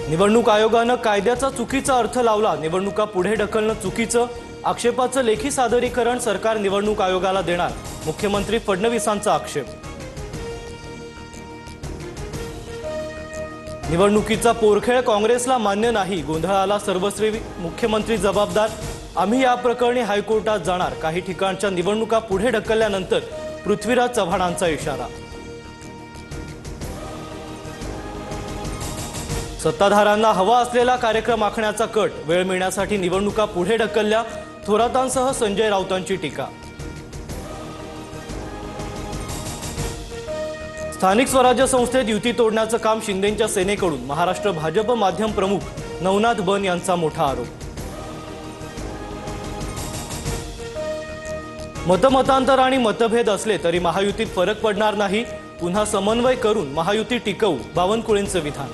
निवडणूक आयोगानं कायद्याचा चुकीचा अर्थ लावला, निवडणुका पुढे ढकलणं चुकीचं, आक्षेपाचं लेखी सादरीकरण सरकार निवडणूक आयोगाला देणार, मुख्यमंत्री फडणवीसांचा आक्षेप। निवडणुकीचा पोरखेळ काँग्रेसला मान्य नाही, गोंधळाला सर्वस्वी मुख्यमंत्री जबाबदार, आम्ही या प्रकरणी हायकोर्टात जाणार, काही ठिकाणच्या निवडणुका पुढे ढकलल्यानंतर पृथ्वीराज चव्हाणांचा इशारा। सत्ताधाऱ्यांना हवा असलेला कार्यक्रम आखण्याचा कट, वेळ मिळण्यासाठी निवडणुका पुढे ढकलल्या, थोरातांसह संजय राऊतांची टीका। स्थानिक स्वराज्य संस्थेत युती तोडण्याचं काम शिंदेंच्या सेनेकडून, महाराष्ट्र भाजप माध्यम प्रमुख नवनाथ बन यांचा मोठा आरोप। मतमतांतर आणि मतभेद असले तरी महायुतीत फरक पडणार नाही, पुन्हा समन्वय करून महायुती टिकवू, बावनकुळेंचं विधान।